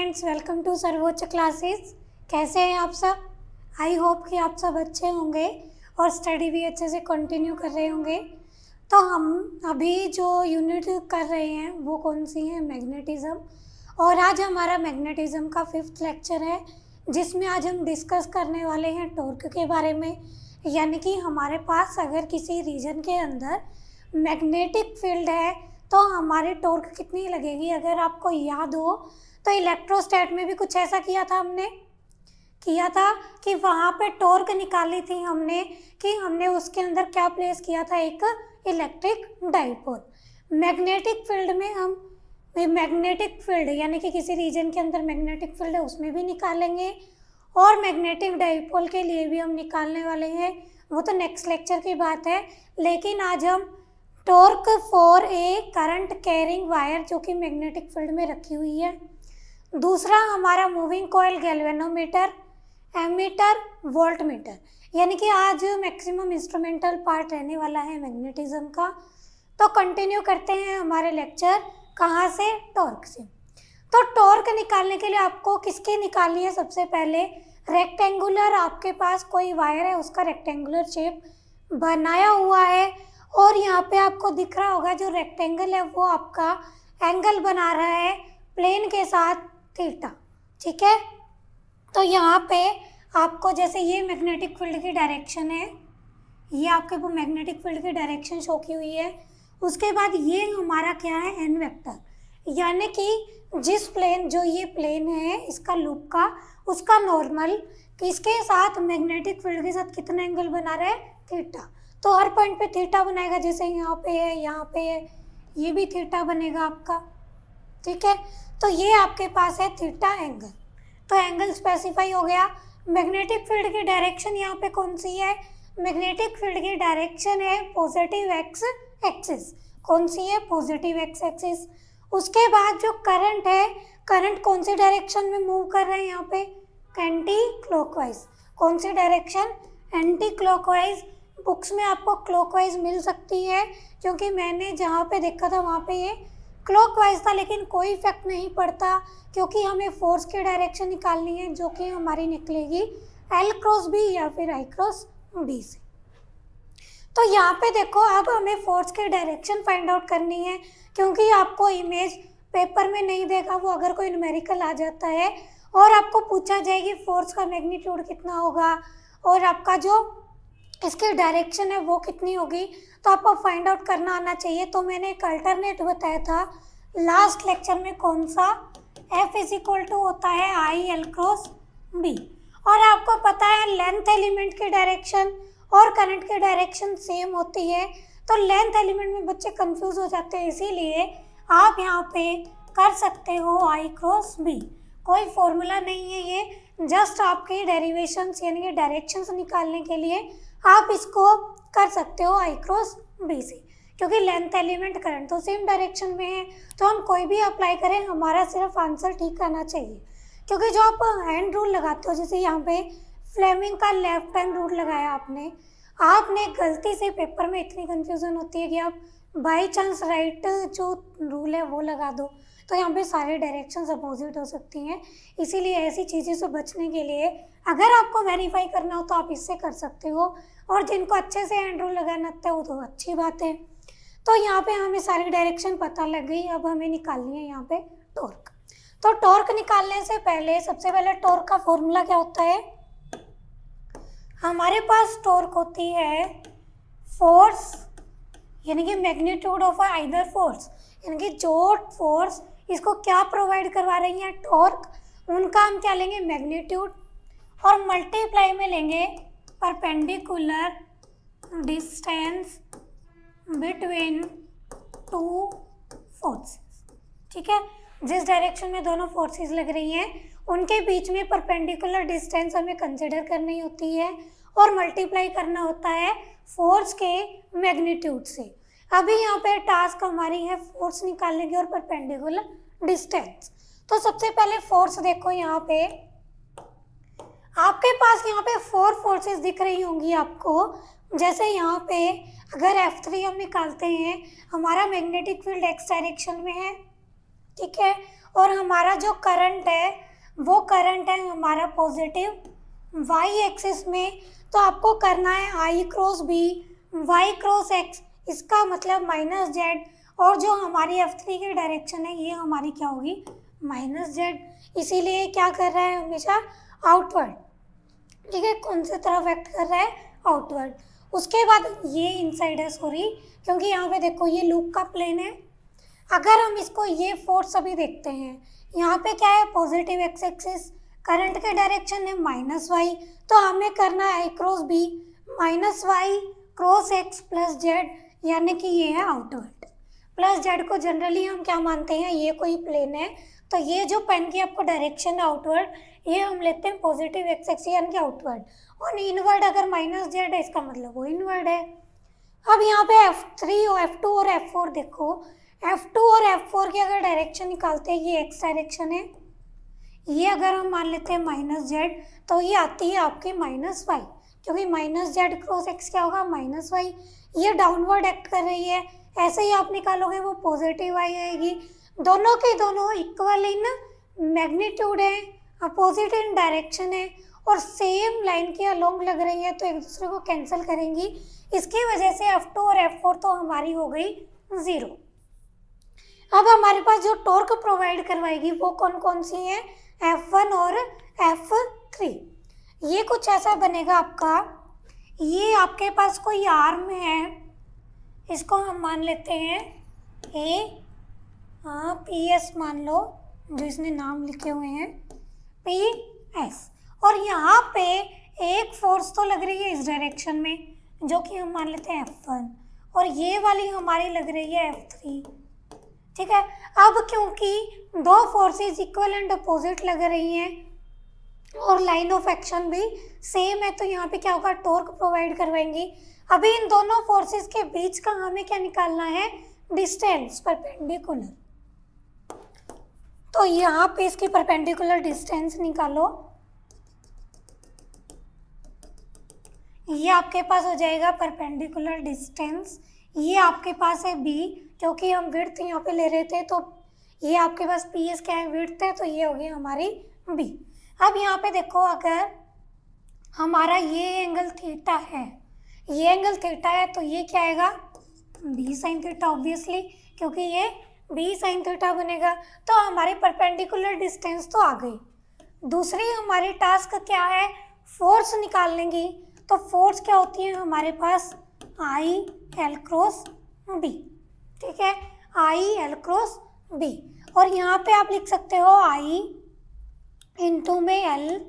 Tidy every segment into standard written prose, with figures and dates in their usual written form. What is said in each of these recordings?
Friends, welcome to सर्वोच्च classes. कैसे हैं आप सब? आई होप कि आप सब अच्छे होंगे और स्टडी भी अच्छे से कंटिन्यू कर रहे होंगे। तो हम अभी जो यूनिट कर रहे हैं वो कौन सी है? मैग्नेटिज्म। और आज हमारा मैग्नेटिज्म का 5th लेक्चर है, जिसमें आज हम डिस्कस करने वाले हैं टॉर्क के बारे में। यानी कि हमारे पास अगर किसी रीजन के अंदर मैग्नेटिक फील्ड है तो हमारी टॉर्क कितनी लगेगी। अगर आपको याद हो तो इलेक्ट्रोस्टैट में भी कुछ ऐसा किया था कि वहाँ पे टॉर्क निकाली थी हमने, कि हमने उसके अंदर क्या प्लेस किया था, एक इलेक्ट्रिक डाइपोल। मैग्नेटिक फील्ड में हम मैग्नेटिक फील्ड यानी कि किसी रीजन के अंदर मैग्नेटिक फील्ड है उसमें भी निकालेंगे, और मैग्नेटिक डाइपोल के लिए भी हम निकालने वाले हैं। वो तो नेक्स्ट लेक्चर की बात है। लेकिन आज हम torque for a current carrying wire, जो कि मैग्नेटिक फील्ड में रखी हुई है। दूसरा हमारा moving coil, galvanometer, ammeter, voltmeter. यानी कि आज मैक्सिमम इंस्ट्रूमेंटल पार्ट रहने वाला है मैग्नेटिज्म का। तो कंटिन्यू करते हैं हमारे लेक्चर। कहाँ से? टॉर्क से। तो टॉर्क निकालने के लिए आपको किसकी निकालनी है? सबसे पहले रेक्टेंगुलर, आपके पास कोई वायर है उसका रेक्टेंगुलर शेप बनाया हुआ है, और यहाँ पे आपको दिख रहा होगा जो रेक्टेंगल है वो आपका एंगल बना रहा है प्लेन के साथ, थीटा। ठीक है, तो यहाँ पे आपको जैसे ये मैग्नेटिक फील्ड की डायरेक्शन है, ये आपके वो मैग्नेटिक फील्ड की डायरेक्शन शो की हुई है। उसके बाद ये हमारा क्या है? N vector. यानी कि जिस प्लेन, जो ये प्लेन है इसका लूप का, उसका नॉर्मल इसके साथ मैग्नेटिक फील्ड के साथ कितना एंगल बना रहा है? थीटा। तो हर पॉइंट पे थीटा बनाएगा, जैसे यहाँ पे है, यहाँ पे है, ये भी थीटा बनेगा आपका। ठीक है, तो ये आपके पास है थीटा एंगल। तो एंगल स्पेसिफाई हो गया। मैग्नेटिक फील्ड की डायरेक्शन यहाँ पे कौन सी है? मैग्नेटिक फील्ड की डायरेक्शन है पॉजिटिव एक्स एक्सिस। कौन सी है? Positive X axis. उसके बाद जो करंट है, करंट कौन सी डायरेक्शन में मूव कर रहे हैं? यहाँ पे एंटी क्लॉकवाइज। कौन सी डायरेक्शन? Anti clockwise. बुक्स में आपको क्लॉकवाइज मिल सकती है, क्योंकि मैंने जहाँ पे देखा था वहाँ पे ये क्लॉकवाइज था, लेकिन कोई इफेक्ट नहीं पड़ता, क्योंकि हमें फोर्स की डायरेक्शन निकालनी है, जो कि हमारी निकलेगी एल क्रॉस बी या फिर आई क्रॉस बी से। तो यहाँ पे देखो, अब हमें फोर्स की डायरेक्शन फाइंड आउट करनी है, क्योंकि आपको इमेज पेपर में नहीं देगा वो, अगर कोई न्यूमेरिकल आ जाता है और आपको पूछा जाएगी फोर्स का मैग्नीट्यूड कितना होगा और आपका जो इसकी डायरेक्शन है वो कितनी होगी, तो आपको फाइंड आउट करना आना चाहिए। तो मैंने एक अल्टरनेट बताया था लास्ट लेक्चर में, कौन सा? F इज इक्वल टू होता है आई एल क्रॉस बी। और आपको पता है लेंथ एलिमेंट की डायरेक्शन और करंट की डायरेक्शन सेम होती है, तो लेंथ एलिमेंट में बच्चे कंफ्यूज हो जाते हैं, इसीलिए आप यहाँ पे कर सकते हो आई क्रॉस बी। कोई फॉर्मूला नहीं है ये, जस्ट आपके डेरिवेशंस यानी कि डायरेक्शंस निकालने के लिए आप इसको कर सकते हो आई क्रॉस बी से, क्योंकि लेंथ एलिमेंट करंट तो सेम डायरेक्शन में है, तो हम कोई भी अप्लाई करें हमारा सिर्फ आंसर ठीक आना चाहिए। क्योंकि जो आप हैंड रूल लगाते हो, जैसे यहाँ पे फ्लेमिंग का लेफ्ट हैंड रूल लगाया आपने गलती से, पेपर में इतनी कन्फ्यूज़न होती है कि आप बाई चांस राइट जो रूल है वो लगा दो, तो यहाँ पे सारे डायरेक्शंस अपोजिट हो सकती हैं। इसीलिए ऐसी चीज़ों से बचने के लिए अगर आपको वेरीफाई करना हो तो आप इससे कर सकते हो, और जिनको अच्छे से हैंड रूल लगाना आता है वो तो अच्छी बात है। तो यहाँ पे हमें सारी डायरेक्शन पता लग गई। अब हमें निकालनी है यहाँ पे टॉर्क। तो टॉर्क निकालने से पहले सबसे पहले टॉर्क का फॉर्मूला क्या होता है? हमारे पास टॉर्क होती है फोर्स, यानी कि मैग्नीट्यूड ऑफ आइदर फोर्स, यानी कि जो फोर्स इसको क्या प्रोवाइड करवा रही है? टॉर्क। उनका हम क्या लेंगे? मैग्नीट्यूड, और मल्टीप्लाई में लेंगे perpendicular distance between two forces. ठीक है, जिस डायरेक्शन में दोनों फोर्सेस लग रही हैं उनके बीच में परपेंडिकुलर डिस्टेंस हमें कंसिडर करनी होती है, और मल्टीप्लाई करना होता है फोर्स के मैग्नीट्यूड से। अभी यहाँ पे टास्क हमारी है फोर्स निकालने की और परपेंडिकुलर डिस्टेंस। तो सबसे पहले फोर्स देखो, यहाँ पे आपके पास यहाँ पे 4 फोर्सेस दिख रही होंगी आपको। जैसे यहाँ पे अगर F3 हम निकालते हैं, हमारा मैग्नेटिक फील्ड एक्स डायरेक्शन में है, ठीक है, और हमारा जो करंट है वो करंट है हमारा पॉजिटिव वाई एक्सिस में। तो आपको करना है I cross B Y cross X, इसका मतलब माइनस जेड, और जो हमारी F3 की डायरेक्शन है ये हमारी क्या होगी, माइनस जेड। इसीलिए क्या कर रहा है हमेशा, आउटवर्ड। ठीक है, कौन सी तरफ एक्ट कर रहा है, आउटवर्ड। उसके बाद ये इनसाइड है, सॉरी, क्योंकि यहाँ पे देखो ये लूप का प्लेन है। अगर हम इसको ये फोर्स अभी देखते हैं, यहाँ पे क्या है, पॉजिटिव एक्स एक्सिस, करंट के डायरेक्शन है माइनस वाई, तो हमें करना है I cross B minus Y cross X plus Z, यानी कि ये है आउटवर्ड। प्लस जेड को जनरली हम क्या मानते हैं, ये कोई प्लेन है, तो ये जो पेन की आपको डायरेक्शन है आउटवर्ड, ये हम लेते हैं पॉजिटिव एक्स एक्सिस यानी कि आउटवर्ड, और इनवर्ड अगर माइनस जेड है इसका मतलब वो इनवर्ड है। अब यहाँ पे F3 और F2 और F4 देखो, F2 और F4 की अगर डायरेक्शन निकालते हैं, ये एक्स डायरेक्शन है, ये अगर हम मान लेते हैं माइनस जेड, तो ये आती है आपकी माइनस वाई, क्योंकि माइनस जेड क्रॉस एक्स क्या होगा, माइनस वाई। ये डाउनवर्ड एक्ट कर रही है, ऐसे ही आप निकालोगे वो पॉजिटिव वाई आएगी। दोनों के दोनों इक्वल इन मैग्नीट्यूड है, अपोजिट इन डायरेक्शन है, और सेम लाइन के अलोंग लग रही है, तो एक दूसरे को कैंसिल करेंगी। इसकी वजह से F2 और F4 तो हमारी हो गई 0। अब हमारे पास जो टॉर्क प्रोवाइड करवाएगी वो कौन कौन सी है, F1 और F3। ये कुछ ऐसा बनेगा आपका, ये आपके पास कोई आर्म है, इसको हम मान लेते हैं ए, PS मान लो, जो इसने नाम लिखे हुए हैं PS, और यहाँ पे एक फोर्स तो लग रही है इस डायरेक्शन में, जो कि हम मान लेते हैं F1, और ये वाली हमारी लग रही है F3। ठीक है, अब क्योंकि दो फोर्सेस इक्वल एंड अपोजिट लग रही हैं और लाइन ऑफ एक्शन भी सेम है, तो यहाँ पे क्या होगा, टॉर्क प्रोवाइड करवाएंगी। अभी इन दोनों फोर्सेस के बीच का हमें क्या निकालना है, डिस्टेंस, परपेंडिकुलर। तो यहाँ पे इसकी परपेंडिकुलर डिस्टेंस निकालो, ये आपके पास हो जाएगा परपेंडिकुलर डिस्टेंस। ये आपके पास है B, क्योंकि हम विड्थ यहाँ पे ले रहे थे, तो ये आपके पास PS क्या है, विड्थ है, तो ये होगी हमारी B। अब यहाँ पे देखो, अगर हमारा ये एंगल थीटा है, ये एंगल थीटा है, तो ये क्या आएगा, B साइन थीटा, ऑब्वियसली, क्योंकि ये B साइन थीटा बनेगा। तो हमारी परपेंडिकुलर डिस्टेंस तो आ गई। दूसरी हमारी टास्क क्या है, फोर्स निकालने की। तो फोर्स क्या होती है हमारे पास, आई एल क्रॉस बी। ठीक है, आई एल क्रॉस बी, और यहाँ पे आप लिख सकते हो आई इंटू में एल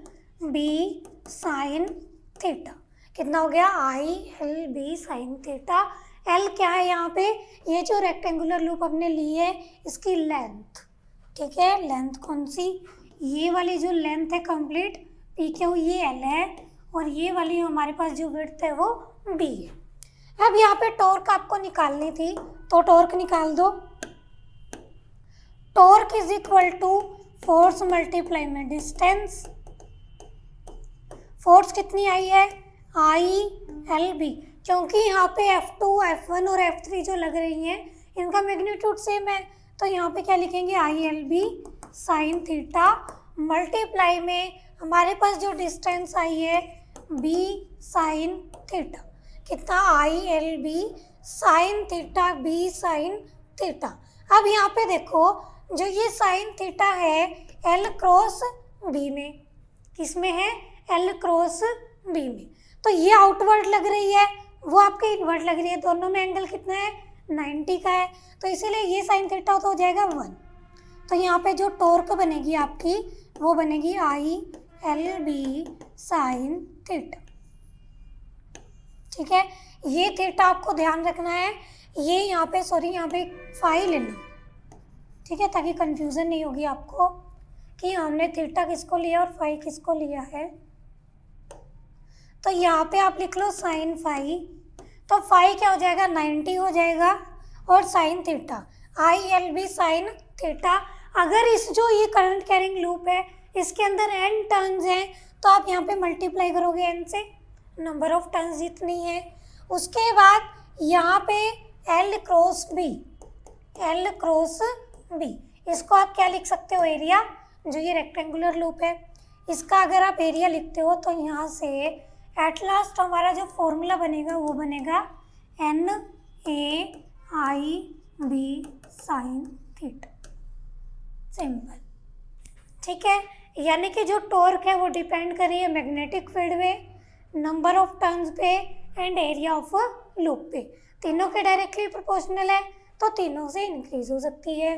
बी साइन थीटा। कितना हो गया, I L B sine theta. L क्या है यहाँ पे, ये जो रेक्टेंगुलर लूप हमने ली है इसकी लेंथ। ठीक है, लेंथ कौन सी, ये वाली जो लेंथ है कंप्लीट पी क्यू, ये एल है, और ये वाली हमारे पास जो विड्थ है वो बी है। अब यहाँ पे टॉर्क आपको निकालनी थी, तो टॉर्क निकाल दो। Torque is equal to force multiply में डिस्टेंस। फोर्स कितनी आई है, आई एल बी, क्योंकि यहाँ पे F2, F1 और F3 जो लग रही हैं इनका मैग्नीट्यूड सेम है, तो यहाँ पे क्या लिखेंगे, I L B sine theta multiply में हमारे पास जो डिस्टेंस आई है B साइन थीटा। कितना, I L B sine theta, B sine theta. अब यहाँ पे देखो, जो ये साइन थीटा है L क्रॉस B में, किसमें है, L क्रॉस B में, तो ये आउटवर्ड लग रही है, वो आपके इनवर्ड लग रही है। दोनों में एंगल कितना है, 90 का है, तो इसीलिए ये साइन थीटा तो हो जाएगा 1। तो यहाँ पे जो टॉर्क बनेगी आपकी वो बनेगी I L B sine theta. ठीक है, ये थीटा आपको ध्यान रखना है, ये यहाँ पे सॉरी यहाँ पे फाई लेना, ठीक है, ताकि कंफ्यूजन नहीं होगी आपको कि हमने थीटा किसको लिया और फाई किसको लिया है। तो यहाँ पे आप लिख लो साइन फाई, तो फाई क्या हो जाएगा, 90 हो जाएगा, और sine theta I L B sine theta. अगर इस जो ये करंट कैरिंग लूप है इसके अंदर n टर्न्स हैं, तो आप यहाँ पे मल्टीप्लाई करोगे n से, नंबर ऑफ टर्न्स जितनी है। उसके बाद यहाँ पे L cross B, L cross B, इसको आप क्या लिख सकते हो, एरिया। जो ये रेक्टेंगुलर लूप है इसका अगर आप एरिया लिखते हो तो यहाँ से एट लास्ट हमारा जो फॉर्मूला बनेगा वो बनेगा NAIB साइन थीटा, सिंपल। ठीक है, यानी कि जो टॉर्क है वो डिपेंड कर रही है मैग्नेटिक फील्ड में, नंबर ऑफ टर्न्स पे एंड एरिया ऑफ लूप पे। तीनों के डायरेक्टली प्रोपोर्शनल है तो तीनों से इंक्रीज हो सकती है।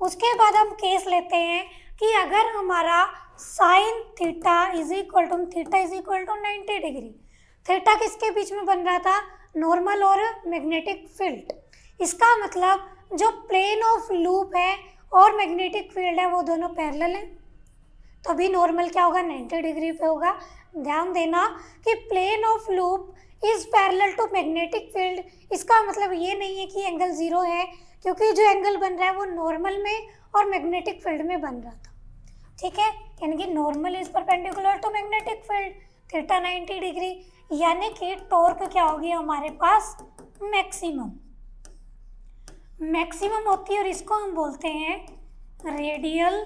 उसके बाद हम केस लेते हैं कि अगर हमारा sine theta is equal to 90 degree, theta किसके बीच में बन रहा था, नॉर्मल और मैग्नेटिक फील्ड। इसका मतलब जो प्लेन ऑफ लूप है और मैग्नेटिक फील्ड है वो दोनों पैरेलल हैं, तो भी नॉर्मल क्या होगा, 90 डिग्री पे होगा। ध्यान देना कि plane of loop is parallel to magnetic field, इसका मतलब ये नहीं है कि एंगल 0 है, क्योंकि जो एंगल बन रहा है वो नॉर्मल में और मैग्नेटिक फील्ड में बन रहा था। ठीक है, यानी कि normal is perpendicular to magnetic field, theta 90 degree, यानी कि टॉर्क क्या होगी हमारे पास, मैक्सिमम। मैक्सिमम होती है और इसको हम बोलते हैं रेडियल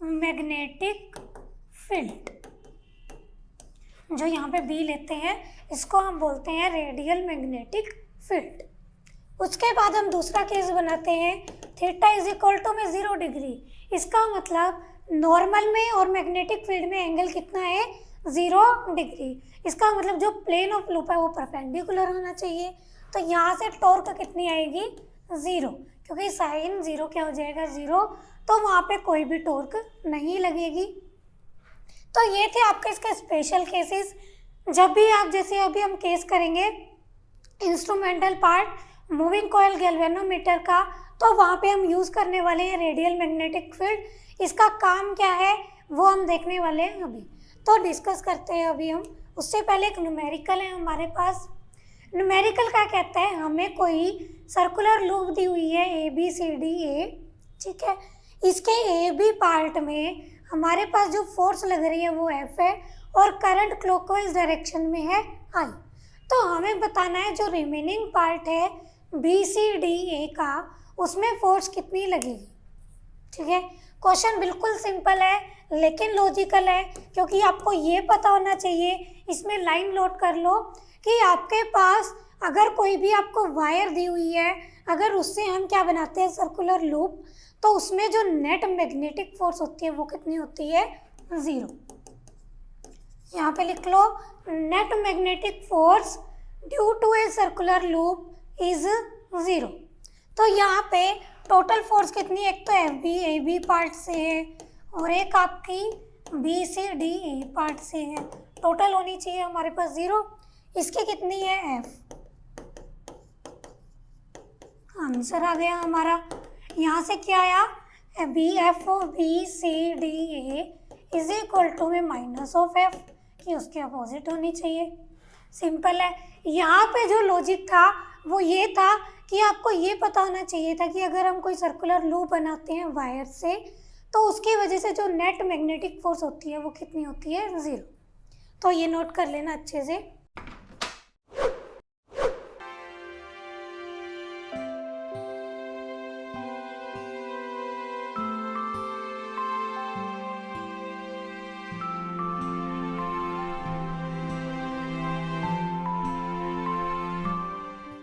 मैग्नेटिक फील्ड। जो यहाँ पे बी लेते हैं इसको हम बोलते हैं रेडियल मैग्नेटिक फील्ड। उसके बाद हम दूसरा केस बनाते हैं, थीटा इज इक्वल टू में 0 डिग्री। इसका मतलब नॉर्मल में और मैग्नेटिक फील्ड में एंगल कितना है, 0 डिग्री। इसका मतलब जो प्लेन ऑफ लूप है वो परपेंडिकुलर होना चाहिए, तो यहाँ से टॉर्क कितनी आएगी, 0, क्योंकि साइन 0 क्या हो जाएगा, 0, तो वहाँ पे कोई भी टॉर्क नहीं लगेगी। तो ये थे आपके इसके स्पेशल केसेस। जब भी आप, जैसे अभी हम केस करेंगे instrumental part moving coil galvanometer का, तो वहाँ पे हम यूज़ करने वाले हैं रेडियल मैग्नेटिक फील्ड। इसका काम क्या है वो हम देखने वाले हैं अभी, तो डिस्कस करते हैं अभी हम। उससे पहले एक न्यूमेरिकल है हमारे पास। न्यूमेरिकल क्या कहता है, हमें कोई सर्कुलर लूप दी हुई है ABCDA, ठीक है। इसके AB पार्ट में हमारे पास जो फोर्स लग रही है वो F है और करंट क्लॉकवाइज डायरेक्शन में है I। तो हमें बताना है जो रिमेनिंग पार्ट है BCDA का, उसमें फोर्स कितनी लगेगी। ठीक है, क्वेश्चन बिल्कुल सिंपल है लेकिन लॉजिकल है, क्योंकि आपको ये पता होना चाहिए, इसमें लाइन नोट कर लो कि आपके पास अगर कोई भी आपको वायर दी हुई है, अगर उससे हम क्या बनाते हैं सर्कुलर लूप, तो उसमें जो नेट मैग्नेटिक फोर्स होती है वो कितनी होती है, 0। यहाँ पे लिख लो, net magnetic force due to a circular loop is 0। तो यहाँ पे टोटल फोर्स कितनी है, एक तो AB पार्ट से है और एक आपकी BCDA पार्ट से है, टोटल होनी चाहिए हमारे पास 0। इसकी कितनी है, F। आंसर आ गया हमारा। यहाँ से क्या आया, BF of BCDA is equal to में माइनस ऑफ F, कि उसके अपोजिट होनी चाहिए। सिंपल है। यहाँ पे जो लॉजिक था वो ये था कि आपको ये पता होना चाहिए था कि अगर हम कोई सर्कुलर लूप बनाते हैं वायर से, तो उसकी वजह से जो नेट मैग्नेटिक फोर्स होती है वो कितनी होती है, 0। तो ये नोट कर लेना अच्छे से।